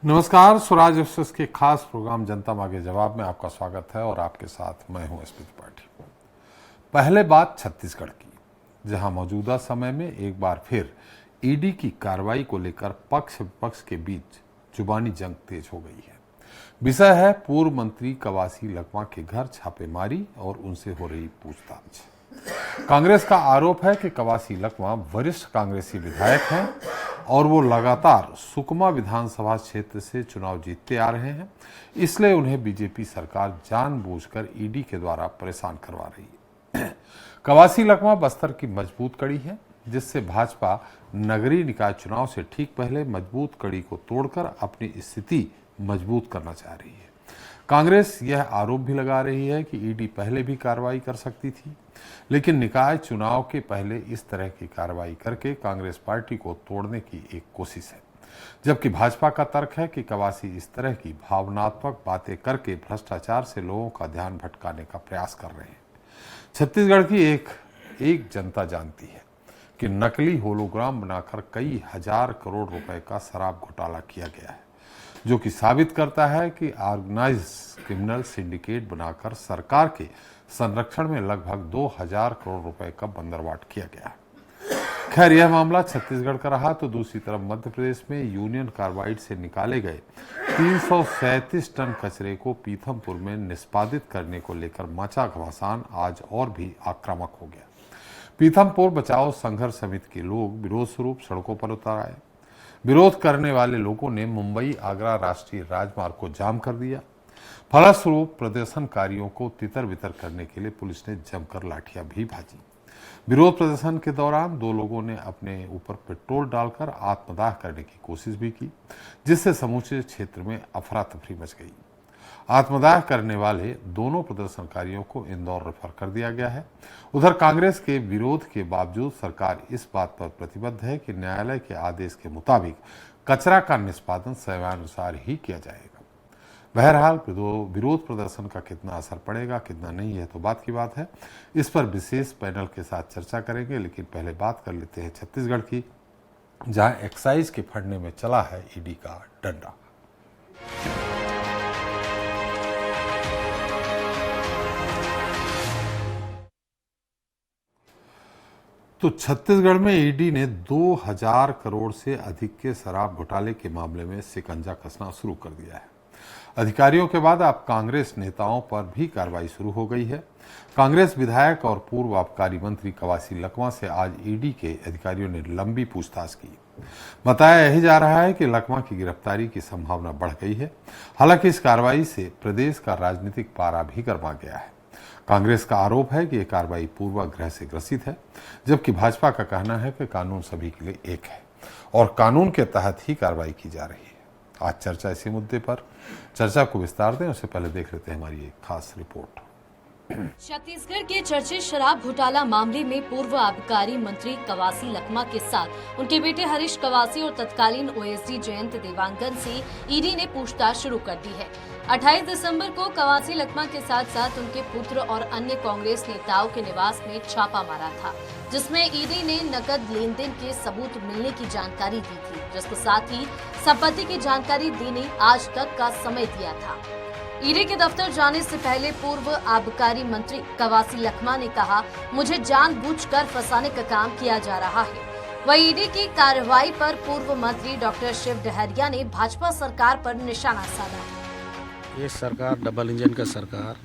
नमस्कार, स्वराज एक्सप्रेस के खास प्रोग्राम जनता मांगे जवाब में आपका स्वागत है और आपके साथ मैं हूं एसपी त्रिपाठी। पहले बात छत्तीसगढ़ की, जहां मौजूदा समय में एक बार फिर ईडी की कार्रवाई को लेकर पक्ष विपक्ष के बीच जुबानी जंग तेज हो गई है। विषय है पूर्व मंत्री कवासी लखमा के घर छापेमारी और उनसे हो रही पूछताछ। कांग्रेस का आरोप है कि कवासी लखमा वरिष्ठ कांग्रेसी विधायक हैं और वो लगातार सुकमा विधानसभा क्षेत्र से चुनाव जीतते आ रहे हैं, इसलिए उन्हें बीजेपी सरकार जानबूझकर ईडी के द्वारा परेशान करवा रही है। कवासी लखमा बस्तर की मजबूत कड़ी है, जिससे भाजपा नगरीय निकाय चुनाव से ठीक पहले मजबूत कड़ी को तोड़कर अपनी स्थिति मजबूत करना चाह रही है। कांग्रेस यह आरोप भी लगा रही है कि ईडी पहले भी कार्रवाई कर सकती थी, लेकिन निकाय चुनाव के पहले इस तरह की कार्रवाई करके कांग्रेस पार्टी को तोड़ने की एक कोशिश है, जबकि भाजपा का तर्क है कि कवासी इस तरह की भावनात्मक बातें करके भ्रष्टाचार से लोगों का ध्यान भटकाने का प्रयास कर रहे हैं। छत्तीसगढ़ की एक जनता जानती है कि नकली होलोग्राम बनाकर कई हजार करोड़ रुपए का शराब घोटाला किया गया है, जो कि साबित करता है कि ऑर्गेनाइज्ड क्रिमिनल सिंडिकेट बनाकर सरकार के संरक्षण में लगभग 2000 करोड़ रुपए का बंदरवाट किया गया। खैर, यह मामला छत्तीसगढ़ का रहा तो दूसरी तरफ मध्य प्रदेश में यूनियन कार्बाइड से निकाले गए 337 टन कचरे को पीथमपुर में निष्पादित करने को लेकर मचा घमासान आज और भी आक्रामक हो गया। पीथमपुर बचाओ संघर्ष समिति के लोग विरोध स्वरूप सड़कों पर उतर आए। विरोध करने वाले लोगों ने मुंबई आगरा राष्ट्रीय राजमार्ग को जाम कर दिया। फलस्वरूप प्रदर्शनकारियों को तितर बितर करने के लिए पुलिस ने जमकर लाठियां भी भाजी। विरोध प्रदर्शन के दौरान दो लोगों ने अपने ऊपर पेट्रोल डालकर आत्मदाह करने की कोशिश भी की, जिससे समूचे क्षेत्र में अफरा तफरी मच गई। आत्मदाह करने वाले दोनों प्रदर्शनकारियों को इंदौर रेफर कर दिया गया है। उधर कांग्रेस के विरोध के बावजूद सरकार इस बात पर प्रतिबद्ध है कि न्यायालय के आदेश के मुताबिक कचरा का निष्पादन समयानुसार ही किया जाएगा। बहरहाल विरोध प्रदर्शन का कितना असर पड़ेगा, कितना नहीं है तो बात की बात है। इस पर विशेष पैनल के साथ चर्चा करेंगे, लेकिन पहले बात कर लेते हैं छत्तीसगढ़ की, जहां एक्साइज के फंडे में चला है ईडी का डंडा। तो छत्तीसगढ़ में ईडी ने 2000 करोड़ से अधिक के शराब घोटाले के मामले में शिकंजा कसना शुरू कर दिया है। अधिकारियों के बाद अब कांग्रेस नेताओं पर भी कार्रवाई शुरू हो गई है। कांग्रेस विधायक और पूर्व आबकारी मंत्री कवासी लखमा से आज ईडी के अधिकारियों ने लंबी पूछताछ की। बताया यही जा रहा है कि लखमा की गिरफ्तारी की संभावना बढ़ गई है। हालांकि इस कार्रवाई से प्रदेश का राजनीतिक पारा भी गरमा गया है। कांग्रेस का आरोप है कि यह कार्रवाई पूर्वाग्रह से ग्रसित है, जबकि भाजपा का कहना है कि कानून सभी के लिए एक है और कानून के तहत ही कार्रवाई की जा रही है। आज चर्चा इसी मुद्दे पर, चर्चा को विस्तार दें उससे पहले देख लेते हैं हमारी एक खास रिपोर्ट। छत्तीसगढ़ के चर्चित शराब घोटाला मामले में पूर्व आबकारी मंत्री कवासी लखमा के साथ उनके बेटे हरीश कवासी और तत्कालीन ओएसडी जयंत देवांगन से ईडी ने पूछताछ शुरू कर दी है। 28 दिसंबर को कवासी लखमा के साथ साथ उनके पुत्र और अन्य कांग्रेस नेताओं के निवास में छापा मारा था, जिसमें ईडी ने नकद लेन देन के सबूत मिलने की जानकारी दी थी, जिसके साथ ही संपत्ति की जानकारी देने आज तक का समय दिया था। ईडी के दफ्तर जाने से पहले पूर्व आबकारी मंत्री कवासी लखमा ने कहा, मुझे जानबूझकर फंसाने का काम किया जा रहा है। वहीं ईडी की कार्रवाई पर पूर्व मंत्री डॉक्टर शिव डहरिया ने भाजपा सरकार पर निशाना साधा। ये सरकार डबल इंजन का सरकार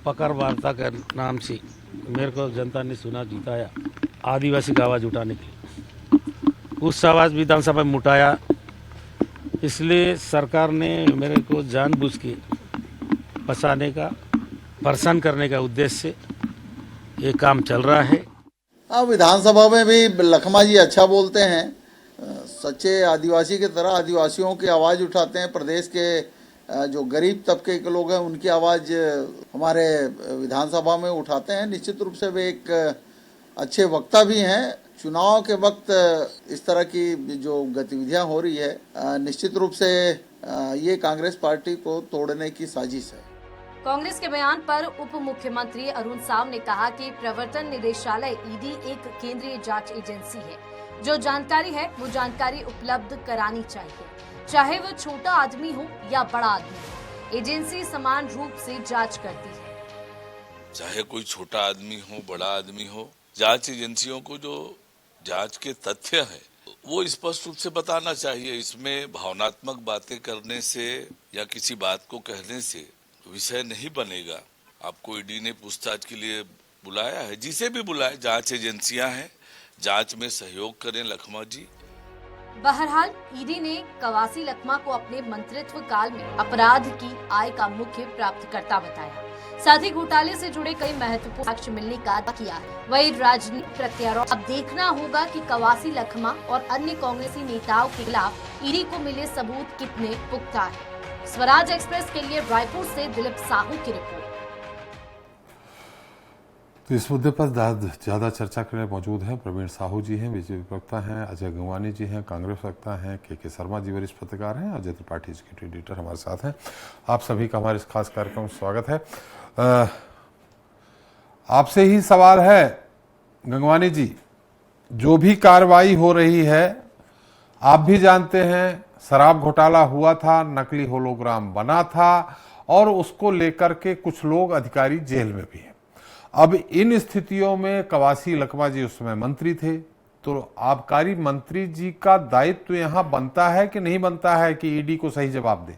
पकड़ वार्ता के नाम से मेरे को जनता ने चुनाव जिताया आदिवासी का आवाज़ उठाने के लिए। उस आवाज़ विधानसभा में उठाया, इसलिए सरकार ने मेरे को जानबूझ के फंसाने का, परेशान करने का उद्देश्य से ये काम चल रहा है। विधानसभा में भी लखमा जी अच्छा बोलते हैं, सच्चे आदिवासी की तरह आदिवासियों की आवाज़ उठाते हैं। प्रदेश के जो गरीब तबके के लोग हैं उनकी आवाज़ हमारे विधानसभा में उठाते हैं। निश्चित रूप से वे एक अच्छे वक्ता भी हैं। चुनाव के वक्त इस तरह की जो गतिविधियां हो रही है, निश्चित रूप से ये कांग्रेस पार्टी को तोड़ने की साजिश है। कांग्रेस के बयान पर उप मुख्यमंत्री अरुण साव ने कहा कि प्रवर्तन निदेशालय ईडी एक केंद्रीय जांच एजेंसी है। जो जानकारी है वो जानकारी उपलब्ध करानी चाहिए। चाहे वो छोटा आदमी हो या बड़ा आदमी। एजेंसी समान रूप से जांच करती है। चाहे कोई छोटा आदमी हो बड़ा आदमी हो, जांच एजेंसियों को जो जांच के तथ्य है वो स्पष्ट रूप से बताना चाहिए। इसमें भावनात्मक बातें करने से या किसी बात को कहने से विषय नहीं बनेगा। आपको ईडी ने पूछताछ के लिए बुलाया है, जिसे भी बुलाए, जांच एजेंसियां हैं, जांच में सहयोग करें लखमा जी। बहरहाल ईडी ने कवासी लखमा को अपने मंत्रित्व काल में अपराध की आय का मुख्य प्राप्तकर्ता बताया। साथ ही घोटाले से जुड़े कई महत्वपूर्ण साक्ष्य मिलने का दावा किया है। वही राजनीतिक प्रत्यारोप। अब देखना होगा कि कवासी लखमा और अन्य कांग्रेसी नेताओं के खिलाफ ईडी को मिले सबूत कितने पुख्ता है। स्वराज एक्सप्रेस के लिए रायपुर से दिलीप साहू की रिपोर्ट। तो इस मुद्दे पर ज्यादा चर्चा के लिए मौजूद हैं प्रवीण साहू जी हैं, बीजेपी प्रवक्ता हैं, अजय गंगवानी जी हैं, कांग्रेस प्रवक्ता हैं, के शर्मा जी वरिष्ठ पत्रकार हैं, अजय त्रिपाठी एग्जीक्यूटिव एडिटर हमारे साथ हैं। आप सभी का हमारे इस खास कार्यक्रम में स्वागत है। आपसे ही सवाल है गंगवानी जी, जो भी कार्रवाई हो रही है, आप भी जानते हैं शराब घोटाला हुआ था, नकली होलोग्राम बना था और उसको लेकर के कुछ लोग अधिकारी जेल में भी हैं। अब इन स्थितियों में कवासी लखमा जी उस समय मंत्री थे, तो आबकारी मंत्री जी का दायित्व यहां बनता है कि नहीं बनता है कि ईडी को सही जवाब दे?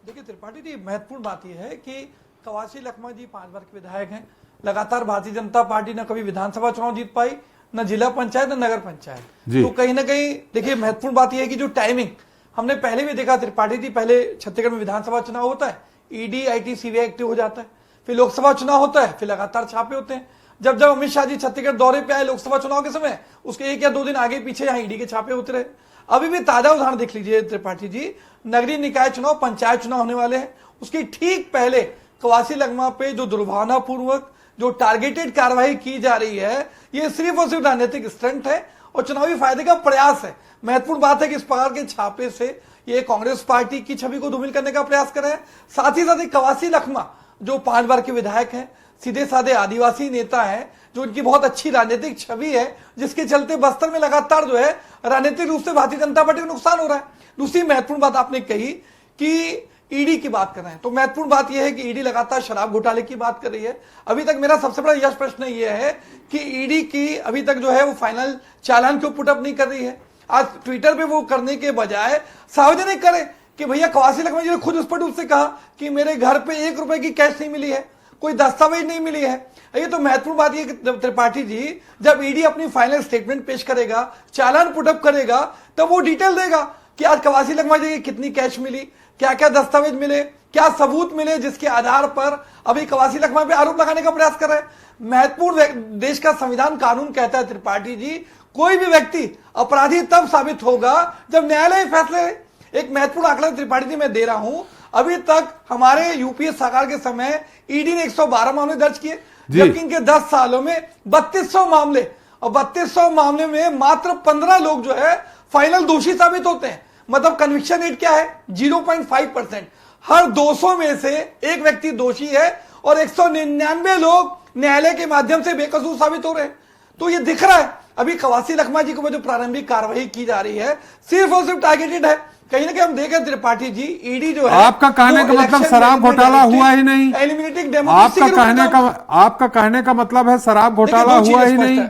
देखिए त्रिपाठी जी, महत्वपूर्ण बात यह है कि कवासी लखमा जी 5 बार के विधायक हैं। लगातार भारतीय जनता पार्टी न कभी विधानसभा चुनाव जीत पाई, न जिला पंचायत, न नगर पंचायत। तो कहीं ना कहीं देखिए महत्वपूर्ण बात यह है कि जो टाइमिंग हमने पहले भी देखा त्रिपाठी जी, पहले छत्तीसगढ़ में विधानसभा चुनाव होता है, ईडी आईटी सीबीआई एक्टिव हो जाता है, फिर लोकसभा चुनाव होता है, फिर लगातार छापे होते हैं। जब अमित शाह जी छत्तीसगढ़ दौरे पे आए लोकसभा चुनाव के समय, उसके 1 या 2 दिन आगे पीछे यहाँ ईडी के छापे होते रहे। अभी भी ताजा उदाहरण देख लीजिए त्रिपाठी जी, नगरीय निकाय चुनाव, पंचायत चुनाव होने वाले हैं, उसके ठीक पहले कवासी लखमा पे जो दुर्भावनापूर्वक जो टारगेटेड कार्रवाई की जा रही है, ये सिर्फ और सिर्फ राजनीतिक स्टंट है और चुनावी फायदे का प्रयास है। महत्वपूर्ण बात है कि इस प्रकार के छापे से ये कांग्रेस पार्टी की छवि को धूमिल करने का प्रयास कर रहे हैं। साथ ही साथ कवासी लखमा जो 5 बार के विधायक हैं, सीधे साधे आदिवासी नेता हैं, जो इनकी बहुत अच्छी राजनीतिक छवि है, जिसके चलते बस्तर में लगातार जो है राजनीतिक रूप से भारतीय जनता पार्टी को नुकसान हो रहा है। दूसरी महत्वपूर्ण बात आपने कही कि ईडी की बात कर रहे हैं, तो महत्वपूर्ण बात यह है कि ईडी लगातार शराब घोटाले की बात कर रही है। अभी तक मेरा सबसे बड़ा यह प्रश्न यह है कि ईडी की अभी तक जो है वो फाइनल चालान क्यों पुटअप नहीं कर रही है। आज ट्विटर पे वो करने के बजाय सार्वजनिक करें कि भैया कवासी लखमा जी ने खुद स्पष्ट रूप से कहा कि मेरे घर पे 1 रुपए की कैश नहीं मिली है, कोई दस्तावेज नहीं मिली है। ये तो महत्वपूर्ण बात यह कि त्रिपाठी जी, जब ईडी अपनी फाइनल स्टेटमेंट पेश करेगा, चालान पुटअप करेगा, तब वो डिटेल देगा कि आज कवासी लखमा जी की कितनी कैश मिली, क्या क्या दस्तावेज मिले, क्या सबूत मिले, जिसके आधार पर अभी कवासी लखमा पे आरोप लगाने का प्रयास कर रहे हैं। महत्वपूर्ण देश का संविधान कानून कहता है त्रिपाठी जी, कोई भी व्यक्ति अपराधी तब साबित होगा जब न्यायालय फैसले। एक महत्वपूर्ण आंकड़ा त्रिपाठी जी मैं दे रहा हूं, अभी तक हमारे यूपीए सरकार के समय ईडी ने 112 मामले दर्ज किए, जबकि इनके 10 सालों में 3200 मामले, और 3200 मामले में मात्र 15 लोग जो है फाइनल दोषी साबित होते हैं। मतलब कन्विक्शन रेट क्या है? 0.5%। हर 200 में से एक व्यक्ति दोषी है और 199 लोग न्यायालय के माध्यम से बेकसूर साबित हो रहे हैं। तो ये दिख रहा है अभी कवासी लखमा जी को जो प्रारंभिक कार्रवाई की जा रही है सिर्फ और सिर्फ टारगेटेड है। कहीं ना कहीं हम देखें त्रिपाठी जी, ईडी जो है, आपका कहने का मतलब शराब घोटाला हुआ ही नहीं, आपका कहने का मतलब है शराब घोटाला हुआ ही नहीं।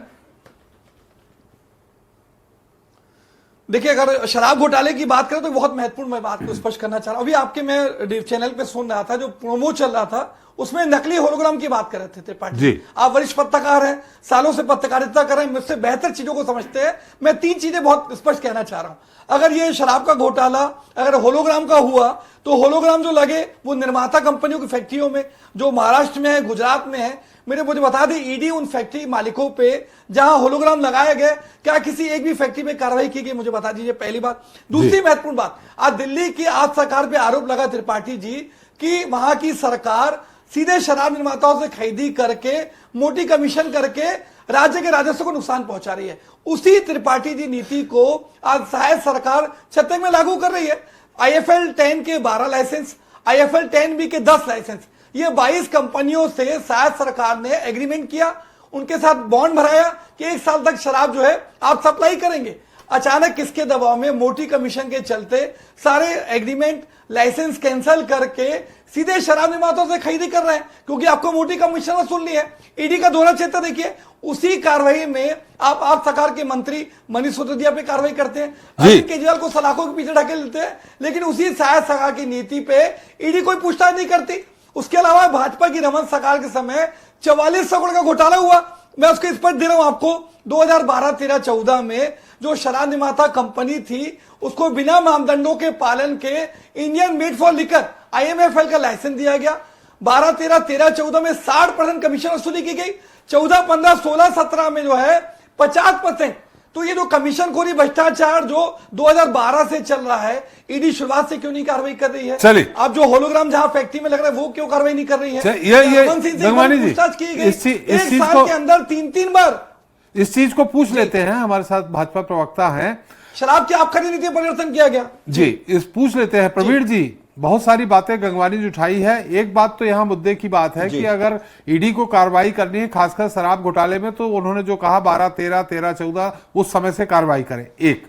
देखिए अगर शराब घोटाले की बात करें तो बहुत महत्वपूर्ण मैं बात को स्पष्ट करना चाह रहा हूं। अभी आपके मैं चैनल पे सुन रहा था, जो प्रोमो चल रहा था उसमें नकली होलोग्राम की बात कर रहे थे त्रिपाठी जी। आप वरिष्ठ पत्रकार हैं, सालों से पत्रकारिता कर रहे हैं, मुझसे बेहतर चीजों को समझते हैं। मैं 3 चीजें बहुत स्पष्ट कहना चाह रहा हूं। अगर ये शराब का घोटाला अगर होलोग्राम का हुआ तो होलोग्राम जो लगे वो निर्माता कंपनियों की फैक्ट्रियों में, जो महाराष्ट्र में है, गुजरात में है। मुझे बता दें, ईडी उन फैक्ट्री मालिकों पे जहां होलोग्राम लगाए गए, क्या किसी एक भी फैक्ट्री में कार्रवाई की गई? मुझे बता दीजिए, पहली बात। दूसरी महत्वपूर्ण बात, आज दिल्ली की आज सरकार पे आरोप लगा त्रिपाठी जी कि वहां की सरकार सीधे शराब निर्माताओं से खरीदी करके मोटी कमीशन करके राज्य के राजस्व को नुकसान पहुंचा रही है। उसी त्रिपाठी जी नीति को आज शायद सरकार छत्तीसगढ़ में लागू कर रही है। IFL 10 के 12 लाइसेंस, IFL 10B के 10 लाइसेंस, ये 22 कंपनियों से शायद सरकार ने एग्रीमेंट किया उनके साथ बॉन्ड भराया कि 1 साल तक शराब जो है आप सप्लाई करेंगे। अचानक किसके दबाव में, मोटी कमीशन के चलते सारे एग्रीमेंट लाइसेंस कैंसिल करके सीधे शराब निर्माताओं से खरीदी कर रहे हैं, क्योंकि आपको मोटी कमीशन वसूलनी है। ईडी का दोहरा क्षेत्र देखिए, उसी कार्रवाई में आप सरकार के मंत्री मनीष सिसोदिया पे कार्रवाई करते हैं, अरविंद केजरीवाल को सलाखों के पीछे ढकेल देते हैं, लेकिन उसी शायद सरकार की नीति पे ईडी कोई पूछताछ नहीं करती। उसके अलावा भाजपा की रमन सरकार के समय 4400 करोड़ का घोटाला हुआ। मैं उसको स्पष्ट दे रहा हूं आपको, 2012, 13, 14 में जो शराब निर्माता कंपनी थी उसको बिना मानदंडों के पालन के Indian made for liquor IMFL का लाइसेंस दिया गया। 12, 13, 14 में 60% कमीशन वसूली की गई। 14, 15, 16, 17 में जो है 50%। तो ये जो कमीशन खोरी भ्रष्टाचार जो 2012 से चल रहा है, ईडी शुरुआत से क्यों नहीं कार्रवाई कर रही है? चलिए, आप जो होलोग्राम जहां फैक्ट्री में लग रहा है वो क्यों कार्रवाई नहीं कर रही है? ये गंगवानी जी, पूछताछ की गई, इस एक चीज साल को के अंदर 3-3 बार। इस चीज को पूछ लेते हैं, हमारे साथ भाजपा प्रवक्ता हैं। शराब की आबकारी नीति में परिवर्तन किया गया जी, इस पूछ लेते हैं प्रवीण जी। बहुत सारी बातें गंगवानी जी उठाई है। एक बात तो यहाँ मुद्दे की बात है कि अगर ईडी को कार्रवाई करनी है खासकर शराब घोटाले में, तो उन्होंने जो कहा 12, 13, 14 उस समय से कार्रवाई करें। एक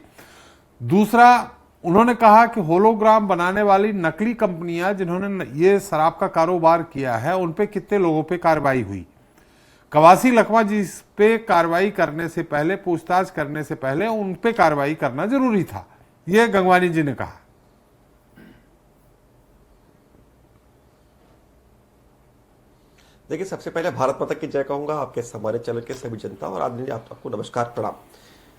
दूसरा, उन्होंने कहा कि होलोग्राम बनाने वाली नकली कंपनियां जिन्होंने ये शराब का कारोबार किया है उन पे कितने लोगों पे कार्रवाई हुई। कवासी लखमा जी पे कार्रवाई करने से पहले, पूछताछ करने से पहले उन पे कार्रवाई करना जरूरी था, ये गंगवानी जी ने कहा। देखिए, सबसे पहले भारत माता की जय कहूंगा, आपके सम्मानित चैनल के सभी जनता और आदरणीय आपको नमस्कार, प्रणाम।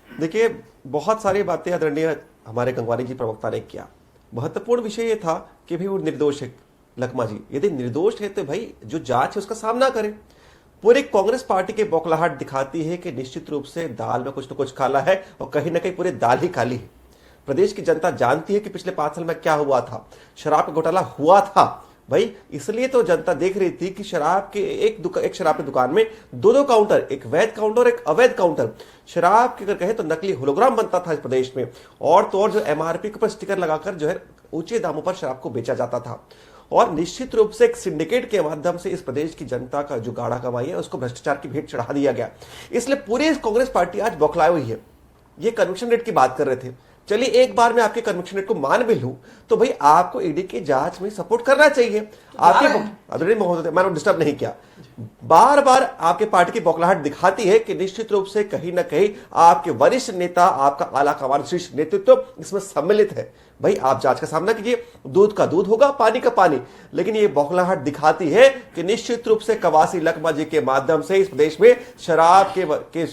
देखिए, बहुत सारी बातें आदरणीय हमारे गंगवानी जी प्रवक्ता ने किया। महत्वपूर्ण विषय ये था कि भाई वो निर्दोष है लखमा जी, यदि निर्दोष है तो भाई जो जांच है उसका सामना करें। पूरी कांग्रेस पार्टी की बौखलाहट दिखाती है कि निश्चित रूप से दाल में कुछ न कुछ काला है और कहीं ना कहीं पूरी दाल ही काली है। प्रदेश की जनता जानती है कि पिछले 5 साल में क्या हुआ था, शराब का घोटाला हुआ था भाई। इसलिए तो जनता देख रही थी कि शराब के एक शराब की दुकान में 2 काउंटर, एक वैध काउंटर और एक अवैध काउंटर, शराब के अगर कहे तो नकली होलोग्राम बनता था इस प्रदेश में। और तो और जो MRP के ऊपर स्टिकर लगाकर जो है ऊंचे दामों पर शराब को बेचा जाता था। और निश्चित रूप से एक सिंडिकेट के माध्यम से इस प्रदेश की जनता का जो गाढ़ा कमाई है उसको भ्रष्टाचार की भेंट चढ़ा दिया गया। इसलिए पूरी कांग्रेस पार्टी आज बौखलाई हुई है। ये कन्विक्शन रेट की बात कर रहे थे, चलिए एक बार मैं आपके कन्विक्शन रेट को मान भी लूं तो भाई आपको ईडी की जांच में सपोर्ट करना चाहिए। आपके आदरणीय महोदय, मैंने डिस्टर्ब नहीं किया, बार बार आपके पार्टी की बौखलाहट दिखाती है कि निश्चित रूप से कहीं ना कहीं आपके वरिष्ठ नेता, आपका आला कमान शीर्ष नेतृत्व इसमें सम्मिलित है। भाई आप जांच का सामना कीजिए, दूध का दूध होगा, पानी का पानी। लेकिन ये बौखलाहट दिखाती है कि निश्चित रूप से कवासी लखमा जी के माध्यम से इस प्रदेश में शराब के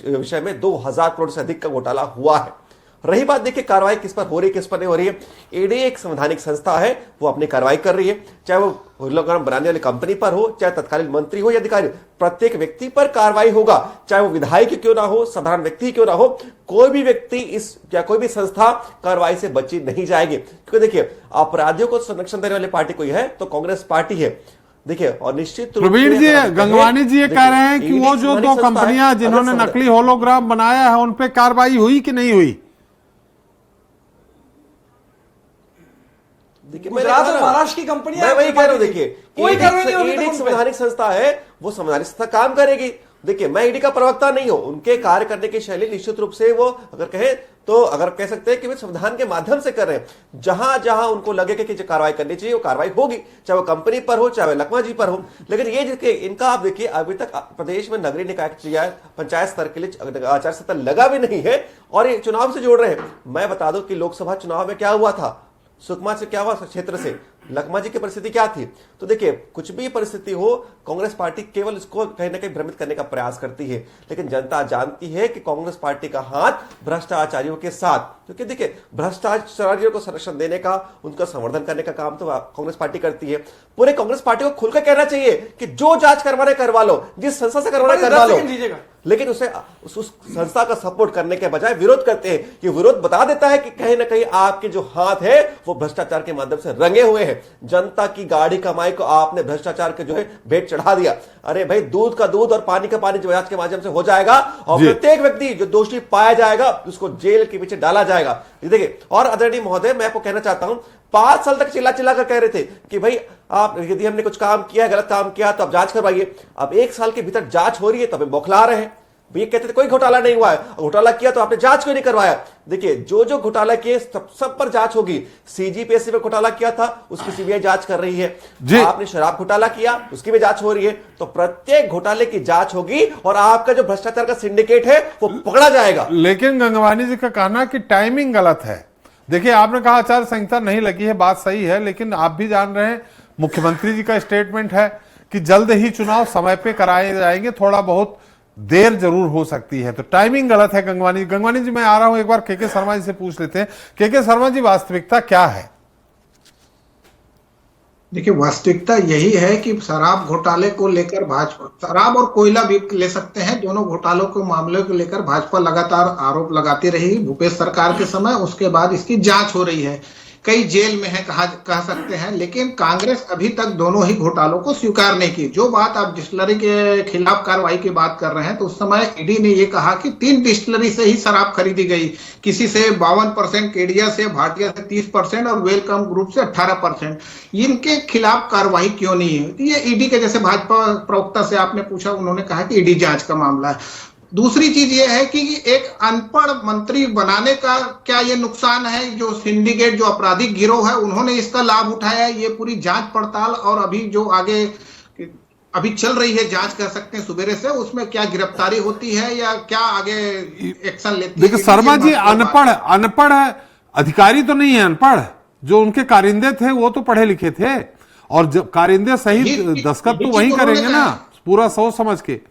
विषय में 2000 करोड़ से अधिक का घोटाला हुआ है। रही बात देखिए कार्रवाई किस पर हो रही है, किस पर नहीं हो रही है। ईडी एक संवैधानिक संस्था है, वो अपनी कार्रवाई कर रही है, चाहे वो होलोग्राम बनाने वाली कंपनी पर हो, चाहे तत्कालीन मंत्री हो या अधिकारी, प्रत्येक व्यक्ति पर कार्रवाई होगा, चाहे वो विधायक क्यों ना हो, साधारण व्यक्ति क्यों ना हो, कोई भी व्यक्ति इस या कोई भी संस्था कार्रवाई से बची नहीं जाएगी। क्योंकि देखिए अपराधियों को संरक्षण देने वाली पार्टी कोई है तो कांग्रेस पार्टी है। देखिए, और निश्चित प्रवीण जी, गंगवानी जी ये कह रहे हैं कि वो जो 2 कंपनियां जिन्होंने नकली होलोग्राम बनाया है उन पे कार्रवाई हुई कि नहीं हुई। देखिए, गुजरात और महाराष्ट्र की कंपनियां, मैं वही कह रहा हूं। देखिए, कोई कार्रवाई नहीं होगी, ईडी संवैधानिक संस्था है, वो संवैधानिक संस्था काम करेगी। देखिए, मैं ईडी का प्रवक्ता नहीं हूं, उनके कार्य करने की शैली निश्चित रूप से वो अगर कहे तो अगर कह सकते हैं कि वे संविधान के माध्यम से कर रहे हैं। जहां जहां उनको लगेगा कि जो कार्रवाई करनी चाहिए वो कार्रवाई होगी, चाहे वो कंपनी पर हो, चाहे लखमा जी पर हो। लेकिन ये इनका आप देखिए अभी तक प्रदेश में नगरीय निकाय पंचायत स्तर के लिए आचार संहिता लगा भी नहीं है और ये चुनाव से जोड़ रहे हैं। मैं बता दूं कि लोकसभा चुनाव में क्या हुआ था, सुकमा से क्या हुआ, क्षेत्र से लखमा जी की परिस्थिति क्या थी। तो देखिए, कुछ भी परिस्थिति हो, कांग्रेस पार्टी केवल इसको कहीं ना कहीं भ्रमित करने का प्रयास करती है। लेकिन जनता जानती है कि कांग्रेस पार्टी का हाथ भ्रष्टाचारियों के साथ, क्योंकि देखिए भ्रष्टाचारियों को संरक्षण देने का, उनका संवर्धन करने का काम तो कांग्रेस पार्टी करती है। पूरे कांग्रेस पार्टी को खुलकर कहना चाहिए कि जो जांच करवाने करवा लो, जिस संस्था से करवाने करवा लो, लेकिन उस संस्था का सपोर्ट करने के बजाय विरोध करते हैं। ये विरोध बता देता है कि कहीं ना कहीं आपके जो हाथ है वो भ्रष्टाचार के माध्यम से रंगे हुए हैं। जनता की गाढ़ी कमाई को आपने भ्रष्टाचार के जो है भेंट चढ़ा दिया। अरे भाई, दूध का दूध और पानी का पानी जो जांच के माध्यम से हो जाएगा और प्रत्येक व्यक्ति जो दोषी पाया जाएगा उसको जेल के पीछे डाला जाएगा। देखिए, और आदरणीय महोदय, मैं आपको कहना चाहता हूं, 5 साल तक चिल्ला चिल्ला कर कह रहे थे कि भाई आप यदि हमने कुछ काम किया, गलत काम किया तो आप जांच करवाइए। अब 1 साल के भीतर जांच हो रही है तो हमें बौखला रहे हैं। ये कहते थे कोई घोटाला नहीं हुआ है, घोटाला किया तो आपने जांच क्यों नहीं करवाया। देखिए जो घोटाला किए सब पर जांच होगी। सीजीपीएससी में घोटाला किया था, उसकी सीबीआई जांच कर रही है। आपने शराब घोटाला किया, उसकी भी जांच हो रही है। तो प्रत्येक घोटाले की जांच होगी और आपका जो भ्रष्टाचार का सिंडिकेट है वो पकड़ा जाएगा। लेकिन गंगवानी जी का कहना कि टाइमिंग गलत है। देखिए आपने कहा आचार संहिता नहीं लगी है, बात सही है, लेकिन आप भी जान रहे हैं मुख्यमंत्री जी का स्टेटमेंट है कि जल्द ही चुनाव समय पे कराए जाएंगे, थोड़ा बहुत देर जरूर हो सकती है, तो टाइमिंग गलत है। गंगवानी जी मैं आ रहा हूं, एक बार के शर्मा जी से पूछ लेते हैं। के शर्मा जी, वास्तविकता क्या है? देखिए वास्तविकता यही है कि शराब घोटाले को लेकर भाजपा, शराब और कोयला भी ले सकते हैं, दोनों घोटालों के मामले को लेकर भाजपा लगातार आरोप लगाती रही भूपेश सरकार के समय। उसके बाद इसकी जांच हो रही है, कई जेल में है कह सकते हैं, लेकिन कांग्रेस अभी तक दोनों ही घोटालों को स्वीकार नहीं की। जो बात आप डिस्टिलरी के खिलाफ कार्रवाई की बात कर रहे हैं, तो उस समय ईडी ने यह कहा कि 3 डिस्टिलरी से ही शराब खरीदी गई, किसी से 52%, केडिया से, भाटिया से 30% और वेलकम ग्रुप से 18%। इनके खिलाफ कार्रवाई क्यों नहीं है? ये ईडी के, जैसे भाजपा प्रवक्ता से आपने पूछा, उन्होंने कहा कि ईडी जांच का मामला है। दूसरी चीज ये है कि एक अनपढ़ मंत्री बनाने का क्या ये नुकसान है? जो सिंडिकेट, जो आपराधिक गिरोह है, उन्होंने इसका लाभ उठाया है। ये पूरी जांच पड़ताल और अभी जो आगे अभी चल रही है, जांच कर सकते हैं सुबेरे से, उसमें क्या गिरफ्तारी होती है या क्या आगे एक्शन लेती है। देखिए शर्मा जी, अनपढ़ अधिकारी तो नहीं है, अनपढ़ जो उनके कारिंदे थे वो तो पढ़े लिखे थे, और जब कारिंदे सही दस्तखत तो वही करेंगे ना, पूरा सोच समझ के।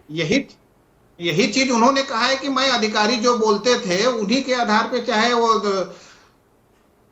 यही चीज उन्होंने कहा है कि मैं अधिकारी जो बोलते थे उन्हीं के आधार पे, चाहे वो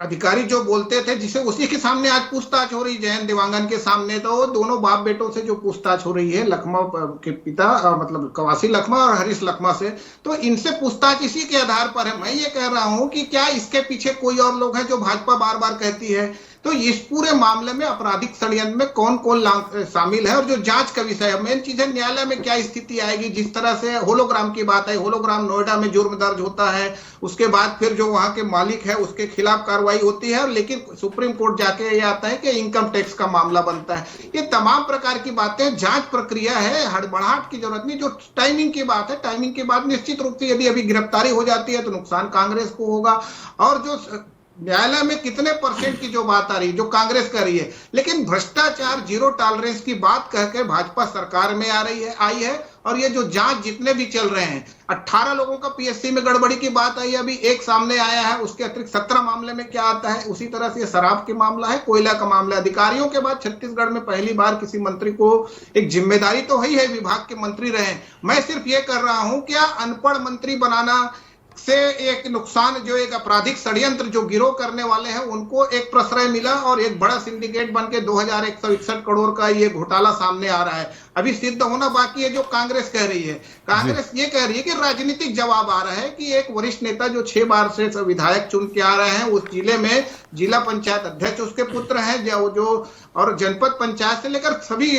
अधिकारी जो बोलते थे जिसे उसी के सामने आज पूछताछ हो रही, जयंत देवांगन के सामने। तो दोनों बाप बेटों से जो पूछताछ हो रही है, लखमा के पिता मतलब कवासी लखमा और हरीश लखमा से, तो इनसे पूछताछ इसी के आधार पर है। मैं ये कह रहा हूं कि क्या इसके पीछे कोई और लोग हैं, जो भाजपा बार बार कहती है। तो इस पूरे मामले में आपराधिक षड्यंत्र में कौन कौन शामिल है, और जो जांच का विषय है, मेन चीज है न्यायालय में क्या स्थिति आएगी। जिस तरह से होलोग्राम की बात है, होलोग्राम नोएडा में जुर्म दर्ज होता है, उसके बाद फिर जो वहां के मालिक है उसके खिलाफ कार्रवाई होती है, लेकिन सुप्रीम कोर्ट जाके ये आता है कि इनकम टैक्स का मामला बनता है। ये तमाम प्रकार की बातें, जांच प्रक्रिया है, हड़बड़ाहट की जरूरत नहीं। जो टाइमिंग की बात है, टाइमिंग के बाद निश्चित रूप से यदि अभी गिरफ्तारी हो जाती है तो नुकसान कांग्रेस को होगा। और जो न्यायालय में कितने % की जो बात आ रही है, जो कांग्रेस कर रही है, लेकिन भ्रष्टाचार, जीरो टॉलरेंस की बात कहकर भाजपा सरकार में आई है। और ये जो जांच जितने भी चल रहे हैं, 18 लोगों का पीएससी में गड़बड़ी की बात आई, अभी एक सामने आया है, उसके अतिरिक्त 17 मामले में क्या आता है। उसी तरह से शराब के मामला है, कोयला का मामला है। अधिकारियों के बाद छत्तीसगढ़ में पहली बार किसी मंत्री को एक जिम्मेदारी तो ही है, विभाग के मंत्री रहे। मैं सिर्फ ये कर रहा हूं, क्या अनपढ़ मंत्री बनाना से एक नुकसान, जो एक आपराधिक षड्यंत्र जो गिरोह करने वाले हैं उनको एक प्रश्रय मिला, और एक बड़ा सिंडिकेट बन के 2161 करोड़ का ये घोटाला सामने आ रहा है। अभी सिद्ध होना बाकी है। जो कांग्रेस कह रही है, कांग्रेस ये कह रही है कि राजनीतिक जवाब आ रहा है कि एक वरिष्ठ नेता जो 6 बार से विधायक चुन के आ रहे हैं, उस जिले में जिला पंचायत अध्यक्ष उसके पुत्र हैं, जो और जनपद पंचायत से लेकर सभी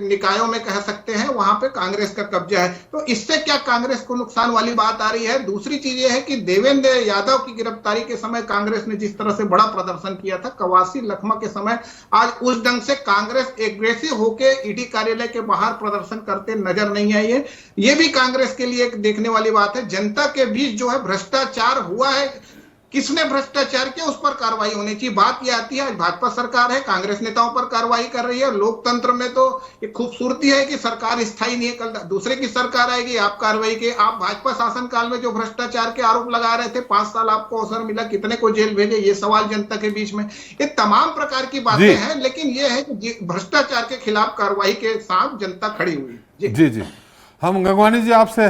निकायों में कह सकते हैं वहां पे कांग्रेस का कब्जा है। तो इससे क्या कांग्रेस को नुकसान वाली बात आ रही है। दूसरी चीज ये है कि देवेंद्र यादव की गिरफ्तारी के समय कांग्रेस ने जिस तरह से बड़ा प्रदर्शन किया था, कवासी लखमा के समय, आज उस ढंग से कांग्रेस एग्रेसिव होके ईडी कार्यालय के बाहर प्रदर्शन करते नजर नहीं आई है। ये भी कांग्रेस के लिए एक देखने वाली बात है। जनता के बीच जो है भ्रष्टाचार हुआ है, किसने भ्रष्टाचार किया उस पर कार्रवाई होनी चाहिए। बात यह आती है, आज भाजपा सरकार है, कांग्रेस नेताओं पर कार्रवाई कर रही है। लोकतंत्र में तो ये खूबसूरती है कि सरकार स्थायी नहीं है, कल दूसरे की सरकार आएगी, आप कार्रवाई के। आप भाजपा शासन काल में जो भ्रष्टाचार के आरोप लगा रहे थे, 5 साल आपको अवसर मिला, कितने को जेल भेजे, ये सवाल जनता के बीच में। ये तमाम प्रकार की बातें हैं, लेकिन ये है कि भ्रष्टाचार के खिलाफ कार्रवाई के साथ जनता खड़ी हुई है। जी हम गंगवानी जी आपसे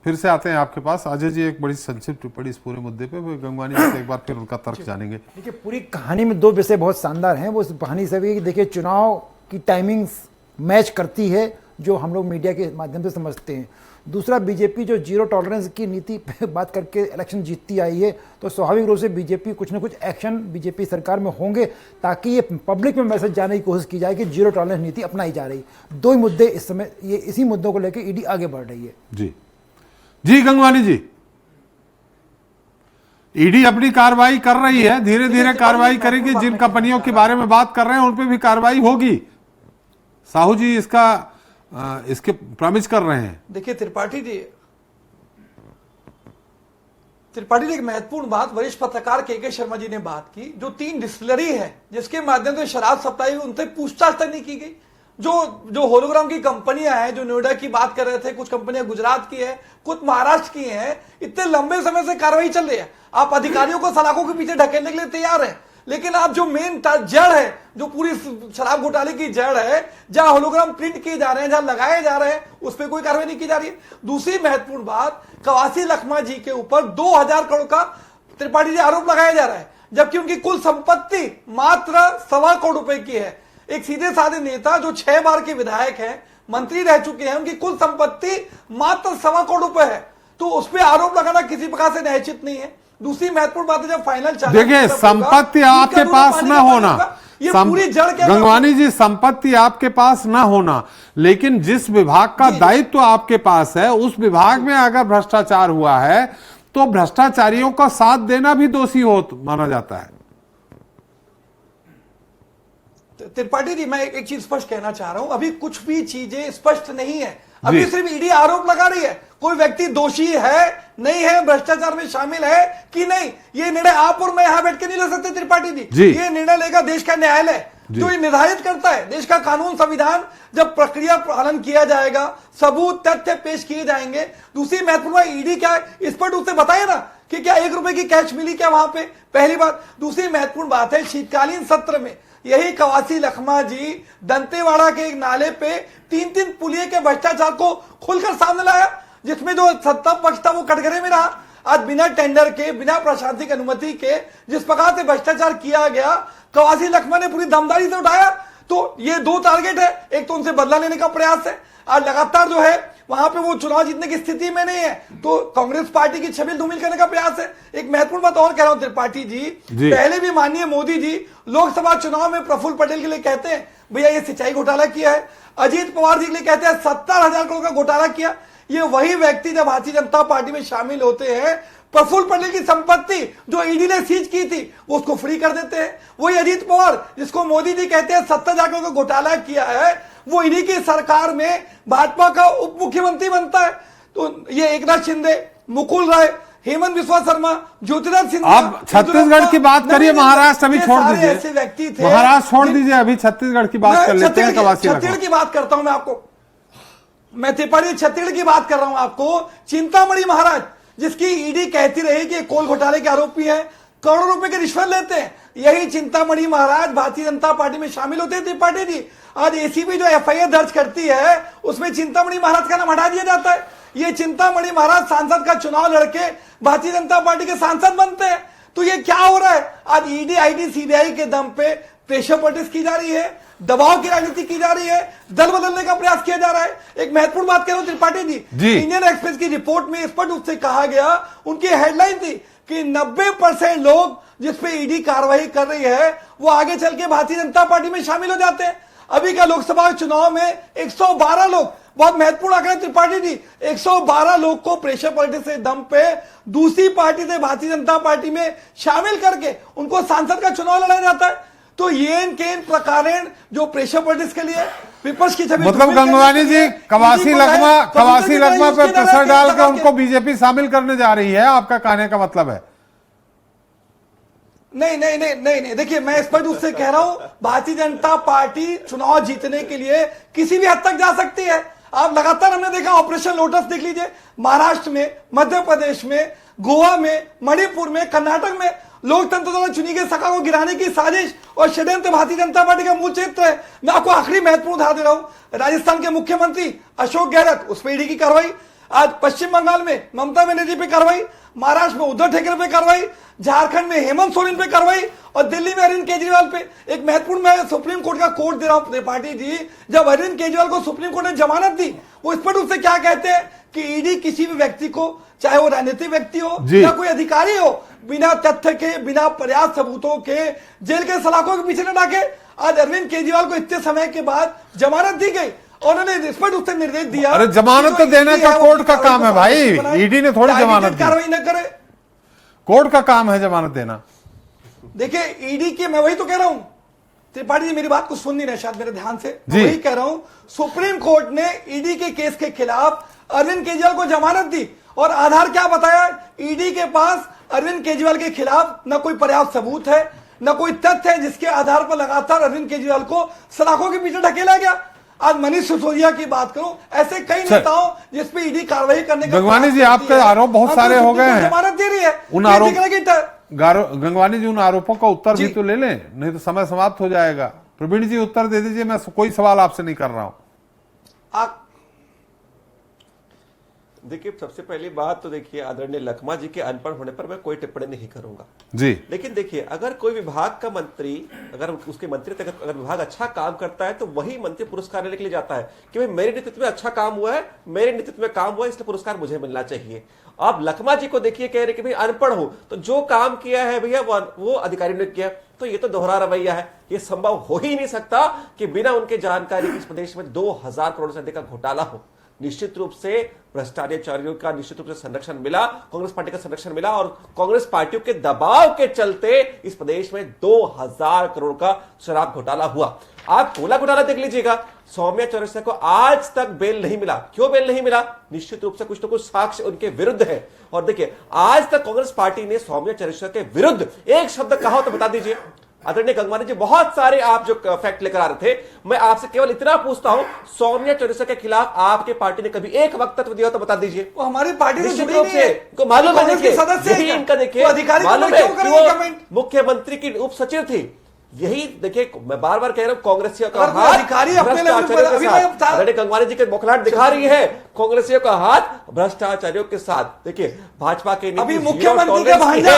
फिर से आते हैं आपके पास। अजय जी एक बड़ी संक्षिप्त टिप्पणी इस पूरे मुद्दे पे, गंगवानी जी से एक बार फिर उनका तर्क जानेंगे। देखिए पूरी कहानी में 2 विषय बहुत शानदार हैं। वो इस कहानी से भी देखिए चुनाव की टाइमिंग्स मैच करती है, जो हम लोग मीडिया के माध्यम से समझते हैं। दूसरा, बीजेपी जो जीरो टॉलरेंस की नीति पे बात करके इलेक्शन जीतती आई है, तो स्वाभाविक रूप से बीजेपी कुछ ना कुछ एक्शन बीजेपी सरकार में होंगे, ताकि ये पब्लिक में मैसेज जाने की कोशिश की जाए कि जीरो टॉलरेंस नीति अपनाई जा रही। 2 ही मुद्दे इस समय, ये इसी मुद्दों को लेकर ईडी आगे बढ़ रही है। जी गंगवानी जी, ईडी अपनी कार्रवाई कर रही है, धीरे धीरे कार्रवाई करेगी। जिन कंपनियों के बारे में बात कर रहे हैं उन पे भी कार्रवाई होगी। साहू जी इसके प्रॉमिस कर रहे हैं। देखिए त्रिपाठी जी एक महत्वपूर्ण बात वरिष्ठ पत्रकार के शर्मा जी ने बात की, जो 3 डिस्टिलरी है जिसके माध्यम से शराब सप्लाई हुई, उनसे पूछताछ तक नहीं की गई। जो होलोग्राम की कंपनियां हैं, जो नोएडा की बात कर रहे थे, कुछ कंपनियां गुजरात की है, कुछ महाराष्ट्र की हैं, इतने लंबे समय से कार्रवाई चल रही है। आप अधिकारियों को सलाखों के पीछे ढकेलने के लिए तैयार हैं, लेकिन आप जो मेन जड़ है, जो पूरी शराब घोटाले की जड़ है, जहां होलोग्राम प्रिंट किए जा रहे हैं, जहां लगाए जा रहे हैं, उस पर कोई कार्रवाई नहीं की जा रही है। दूसरी महत्वपूर्ण बात, कवासी लखमा जी के ऊपर 2000 करोड़ का त्रिपाठी जी आरोप लगाया जा रहा है, जबकि उनकी कुल संपत्ति मात्र 1.25 करोड़ रुपए की है। एक सीधे साधे नेता जो 6 बार के विधायक हैं, मंत्री रह चुके हैं, उनकी कुल संपत्ति मात्र 1.25 करोड़ रुपए है, तो उस पर आरोप लगाना किसी प्रकार से न्यायोचित नहीं है। दूसरी महत्वपूर्ण बात है, जब फाइनल देखिए, संपत्ति आपके पास न होना, पूरी जड़ क्या गंगवानी जी, संपत्ति आपके पास ना होना, लेकिन जिस विभाग का दायित्व आपके पास है, उस विभाग में अगर भ्रष्टाचार हुआ है तो भ्रष्टाचारियों का साथ देना भी दोषी माना जाता है। त्रिपाठी जी, मैं एक चीज स्पष्ट कहना चाह रहा हूं, अभी कुछ भी चीजें स्पष्ट नहीं है। अभी सिर्फ ईडी आरोप लगा रही है, कोई व्यक्ति दोषी है नहीं है, भ्रष्टाचार में शामिल है कि नहीं, ये निर्णय आप और मैं यहां बैठ के नहीं ले सकते त्रिपाठी जी। ये निर्णय लेगा देश का न्यायालय, जो ये निर्धारित करता है, देश का कानून संविधान। जब प्रक्रिया पालन किया जाएगा, सबूत तथ्य पेश किए जाएंगे। दूसरी महत्वपूर्ण ईडी क्या है, इस पर उससे बताइए ना कि क्या 1 रुपए की कैश मिली क्या वहां पे, पहली बात। दूसरी महत्वपूर्ण बात है, शीतकालीन सत्र में यही कवासी लखमा जी दंतेवाड़ा के एक नाले पे 3 पुलिये के भ्रष्टाचार को खुलकर सामने लाया, जिसमें जो सत्ता पक्ष था वो कटघरे में रहा। आज बिना टेंडर के, बिना प्रशासनिक अनुमति के जिस प्रकार से भ्रष्टाचार किया गया, कवासी लखमा ने पूरी दमदारी से उठाया। तो ये 2 टारगेट है, एक तो उनसे बदला लेने का प्रयास है, आज लगातार जो है वहां पे वो चुनाव जीतने की स्थिति में नहीं है, तो कांग्रेस पार्टी की छबील धूमिल करने का प्रयास है। एक महत्वपूर्ण बात और कह रहा हूं त्रिपाठी जी, पहले भी माननीय मोदी जी लोकसभा चुनाव में प्रफुल्ल पटेल के लिए कहते हैं भैया ये सिंचाई घोटाला किया है, अजीत पवार जी के लिए कहते हैं 70,000 करोड़ का घोटाला किया। ये वही व्यक्ति जब भारतीय जनता पार्टी में शामिल होते हैं, प्रफुल्ल पटेल की संपत्ति जो ईडी ने सीज की थी वो उसको फ्री कर देते हैं। वही अजीत पवार जिसको मोदी जी कहते हैं 70,000 करोड़ का घोटाला किया है, वो ईडी की सरकार में भाजपा का उप मुख्यमंत्री बनता है। तो ये एकनाथ शिंदे, मुकुल राय, हेमंत बिस्वा शर्मा, ज्योतिरादित्य सिंधिया। अब छत्तीसगढ़ की बात करिए, महाराष्ट्र अभी छोड़ दीजिए, ऐसे व्यक्ति थे। महाराष्ट्र छोड़ दीजिए, अभी छत्तीसगढ़ की बात कर लेते हैं। छत्तीसगढ़ की बात करता हूं मैं आपको, मैं त्रिपाठी छत्तीसगढ़ की बात कर रहा हूं आपको। चिंतामणि महाराज, जिसकी ईडी कहती रही कि कोल घोटाले के आरोपी हैं, करोड़ों रुपए की रिश्वत लेते हैं, यही चिंतामणि महाराज भारतीय जनता पार्टी में शामिल होते हैं। त्रिपाठी जी, आज एसीबी जो एफआईआर दर्ज करती है उसमें चिंतामणि महाराज का नाम हटा दिया जाता है। ये चिंतामणि महाराज सांसद का चुनाव लड़के भारतीय जनता पार्टी के सांसद बनते हैं। तो ये क्या हो रहा है, आज ईडी आईडी सीबीआई के दम पे प्रेशर पॉलिटिक्स की जा रही है, दबाव की राजनीति की जा रही है, दल बदलने का प्रयास किया जा रहा है। एक महत्वपूर्ण बात कह रहा हूं त्रिपाठी जी, इंडियन एक्सप्रेस की रिपोर्ट में स्पष्ट रूप से कहा गया, उनकी हेडलाइन थी कि 90% लोग जिस पे ईडी कार्रवाई कर रही है वो आगे चल के भारतीय जनता पार्टी में शामिल हो जाते हैं। अभी का लोकसभा चुनाव में 112 लोग, बहुत महत्वपूर्ण आंकड़ा त्रिपाठी जी, 112 लोग को प्रेशर पॉलिटिक्स के दम पे दूसरी पार्टी से भारतीय जनता पार्टी में शामिल करके उनको सांसद का चुनाव लड़ाया जाता है। तो ये केन प्रकारेण जो प्रेशर पॉलिटिक्स के लिए विपक्ष की छवि, मतलब गंगवानी जी कवासी लखमा पे प्रेशर डाल के उनको बीजेपी शामिल करने जा रही है, आपका कहने का मतलब है? नहीं, देखिए मैं स्पष्ट रूप से कह रहा हूं, भारतीय जनता पार्टी चुनाव जीतने के लिए किसी भी हद तक जा सकती है। आप लगातार हमने देखा, ऑपरेशन लोटस देख लीजिए, महाराष्ट्र में, मध्य प्रदेश में, गोवा में, मणिपुर में, कर्नाटक में लोकतंत्र द्वारा चुनी गई सरकार को गिराने की साजिश और षड्यंत्र भारतीय जनता पार्टी का मूल क्षेत्र है। मैं आपको आखिरी महत्वपूर्ण उदाहरण दे रहा हूं, राजस्थान के मुख्यमंत्री अशोक गहलोत, उस पर ईडी की कार्रवाई, आज पश्चिम बंगाल में ममता बनर्जी पे कार्रवाई, महाराष्ट्र में उद्धव ठाकरे पे कार्रवाई, झारखंड में हेमंत सोरेन पे कार्रवाई और दिल्ली में अरविंद केजरीवाल पे। एक महत्वपूर्ण, मैं सुप्रीम कोर्ट का कोर्ट दे रहा हूं त्रिपाठी जी, जब अरविंद केजरीवाल को सुप्रीम कोर्ट ने जमानत दी, वो स्पष्ट रूप से क्या कहते हैं कि ईडी किसी भी व्यक्ति को, चाहे वो राजनीतिक व्यक्ति हो या कोई अधिकारी हो, बिना तथ्य के, बिना पर्याप्त सबूतों के जेल के सलाखों के पीछे न डाके। आज अरविंद केजरीवाल को इतने समय के बाद जमानत दी गई और उन्होंने स्पष्ट रूप से निर्देश दिया, अरे जमानत तो देने का कोर्ट का काम है भाई, ईडी ने थोड़ी जमानत दी, कार्रवाई न करे। कोर्ट का काम है जमानत देना। देखिए ईडी के, मैं वही तो कह रहा हूं, त्रिपाठी जी मेरी बात को सुन नहीं रहे शायद मेरे ध्यान से, जी। वही कह रहा हूं, सुप्रीम कोर्ट ने ईडी के केस के खिलाफ अरविंद केजरीवाल को जमानत दी और आधार क्या बताया, ईडी के पास अरविंद केजरीवाल के खिलाफ न कोई पर्याप्त सबूत है, न कोई तथ्य है जिसके आधार पर लगातार अरविंद केजरीवाल को सलाखों के पीछे ढकेला गया। आज मनीष सिसोदिया की बात करूं, ऐसे कई नेताओं जिसपे ईडी कार्रवाई करने का, गंगवानी जी आपके आरोप बहुत सारे हो गए हैं, जमानत दे रही है उन गंगवानी जी उन आरोपों का उत्तर भी तो ले लें, नहीं तो समय समाप्त हो जाएगा। प्रवीण जी उत्तर दे दीजिए, मैं कोई सवाल आपसे नहीं कर रहा हूं। देखिए सबसे पहली बात तो देखिए आदरणीय लखमा जी के अनपढ़ होने पर मैं कोई टिप्पणी नहीं करूंगा जी। लेकिन देखिए अगर कोई विभाग का मंत्री, अगर उसके मंत्री तक अगर विभाग अच्छा काम करता है तो वही मंत्री पुरस्कार लेने के लिए जाता है कि भाई मेरे नेतृत्व में अच्छा काम हुआ है, मेरे नेतृत्व में काम हुआ है, इसलिए पुरस्कार मुझे मिलना चाहिए। आप लखमा जी को देखिए, कह रहे कि भाई अनपढ़ हो तो जो काम किया है भैया वो अधिकारी ने किया, तो ये तो दोहरा रवैया है। ये संभव हो ही नहीं सकता कि बिना उनके जानकारी के इस प्रदेश में 2000 करोड़ से अधिक का घोटाला हो। निश्चित रूप से भ्रष्टाचारियों का निश्चित रूप से संरक्षण मिला, कांग्रेस पार्टी का संरक्षण मिला और कांग्रेस पार्टियों के दबाव के चलते इस प्रदेश में 2000 करोड़ का शराब घोटाला हुआ। आप कोला घोटाला देख लीजिएगा, सौम्या चौरसिया को आज तक बेल नहीं मिला। क्यों बेल नहीं मिला? निश्चित रूप से कुछ ना कुछ साक्ष्य उनके विरुद्ध है। और देखिए आज तक कांग्रेस पार्टी ने सौम्या चौरसिया के विरुद्ध एक शब्द कहा हो तो बता दीजिए। आदरणीय गंगवानी जी बहुत सारे आप जो फैक्ट लेकर आ रहे थे, मैं आपसे केवल इतना पूछता हूं, सौम्या चौरसिया के खिलाफ आपके पार्टी ने कभी एक वक्तव्य दिया तो बता दीजिए। वो हमारी पार्टी निश्चित रूप से को मालूम है, देखिए यही इनका देखिए मालूम है कि वो मुख्यमंत्री की उप सचिव थी। यही देखिए मैं बार बार कह रहा हूं, कांग्रेसियों का हाथ अधिकारी अपने आदरणीय गंगवानी जी के बौखलाहट दिखा रही है, कांग्रेसियों का हाथ भ्रष्टाचारियों के साथ। देखिए भाजपा के अभी मुख्यमंत्री का भांजा,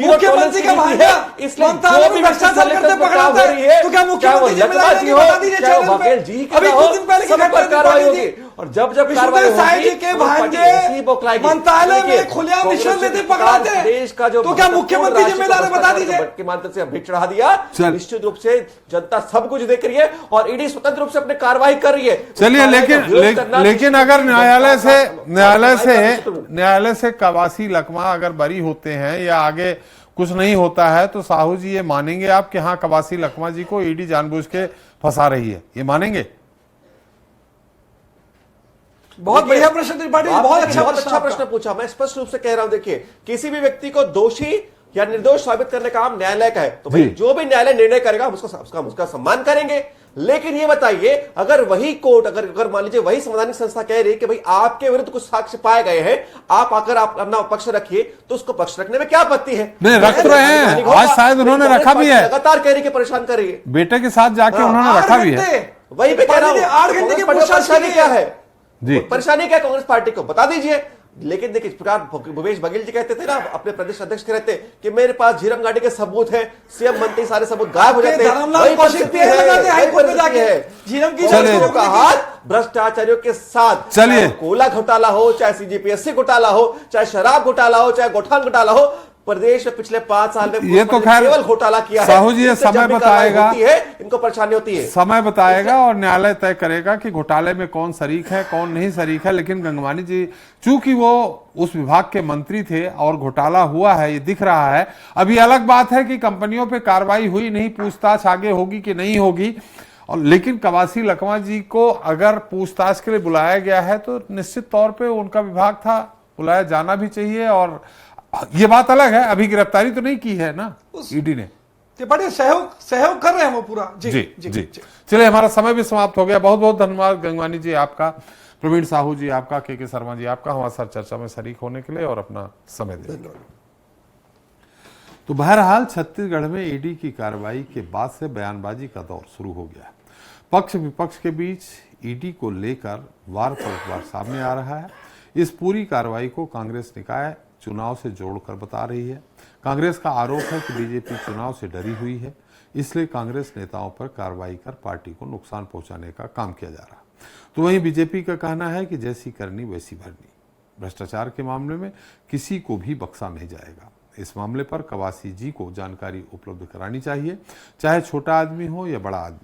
मुख्यमंत्री का भांजा, इसलिए जो भी भ्रष्टाचार करते पकड़ा हो रही है, तो क्या मुख्यमंत्री लखमा जी हो चाहे बघेल जी की हो, सब पर कार्रवाई होगी। और जब जब कार्रवाई होगी के भांजे मंत्रालय में खुलेआम रिश्वत लेते पकड़ाते, देश का जो तो क्या मुख्यमंत्री जिम्मेदार है बता दीजिए। के माध्यम से अभी चढ़ा दिया। निश्चित रूप से जनता सब कुछ देख रही है और ईडी स्वतंत्र रूप से अपनी कार्रवाई कर रही है। चलिए लेकिन अगर न्यायालय से कवासी लखमा अगर बरी होते हैं या आगे कुछ नहीं होता है तो साहू जी ये मानेंगे आप कि हाँ कवासी लखमा जी को ईडी जानबूझ के फंसा रही है, ये मानेंगे? बहुत बढ़िया प्रश्न त्रिपाठी, बहुत अच्छा प्रश्न पूछा। मैं स्पष्ट रूप से कह रहा हूं, देखिए किसी भी व्यक्ति को दोषी या निर्दोष साबित करने का काम न्यायालय का है, तो भाई जो भी न्यायालय निर्णय करेगा हम उसका सम्मान करेंगे। लेकिन ये बताइए अगर वही कोर्ट अगर मान लीजिए वही संवैधानिक संस्था कह रही है कि भाई आपके विरुद्ध कुछ साक्ष्य पाए गए हैं, आप आकर आप अपना पक्ष रखिए, तो उसको पक्ष रखने में क्या आपत्ति है? नहीं रख रहे हैं, आज शायद उन्होंने रखा भी है, लगातार कह रही है परेशान कर रही है, बेटे के साथ जाके उन्होंने रखा भी है। वही पे कह रहा हूं 8 घंटे की परेशानी क्या है जी, परेशानी क्या कांग्रेस पार्टी को बता दीजिए। लेकिन देखिए इस प्रकार भूपेश बघेल जी कहते थे ना, अपने प्रदेश अध्यक्ष के रहते कि मेरे पास झीरम गाड़ी के सबूत है, सीएम मंत्री सारे सबूत गायब हो जाते हैं। का हाथ भ्रष्टाचारियों के साथ, चलिए कोला घोटाला हो, चाहे सीजीपीएससी घोटाला हो, चाहे शराब घोटाला हो, चाहे गोठान घोटाला हो, प्रदेश में पिछले 5 साल में ये तो खैर केवल घोटाला किया है। साहू जी ये समय बताएगा, इनको परेशानी होती है, समय बताएगा और न्यायालय तय करेगा कि घोटाले में कौन शरीक है कौन नहीं शरीक है। लेकिन गंगवानी जी चूंकि वो उस विभाग के मंत्री थे और घोटाला हुआ है ये दिख रहा है। अभी अलग बात है कि कंपनियों पे कार्रवाई हुई नहीं, पूछताछ आगे होगी कि नहीं होगी। और लेकिन कवासी लखमा जी को अगर पूछताछ के लिए बुलाया गया है तो निश्चित तौर पे उनका विभाग था, बुलाया जाना भी चाहिए। और ये बात अलग है, अभी गिरफ्तारी तो नहीं की है ना ईडी ने, बड़े सहयोग कर रहे हैं वो पूरा। जी। चलिए हमारा समय भी समाप्त हो गया। बहुत बहुत धन्यवाद गंगवानी जी आपका, प्रवीण साहू जी आपका, के शर्मा जी आपका हमारे साथ चर्चा में शरीक होने के लिए और अपना समय देने के लिए। तो बहरहाल छत्तीसगढ़ में ईडी की कार्रवाई के बाद से बयानबाजी का दौर शुरू हो गया है। पक्ष विपक्ष के बीच ईडी को लेकर वार पलटवार सामने आ रहा है। इस पूरी कार्रवाई को कांग्रेस निकाय चुनाव से जोड़कर बता रही है। कांग्रेस का आरोप है कि बीजेपी चुनाव से डरी हुई है, इसलिए कांग्रेस नेताओं पर कार्रवाई कर पार्टी को नुकसान पहुंचाने का काम किया जा रहा है। तो वहीं बीजेपी का कहना है कि जैसी करनी वैसी भरनी। भ्रष्टाचार के मामले में किसी को भी बख्शा नहीं जाएगा। इस मामले पर कवासी जी को जानकारी उपलब्ध करानी चाहिए, चाहे छोटा आदमी हो या बड़ा आदमी।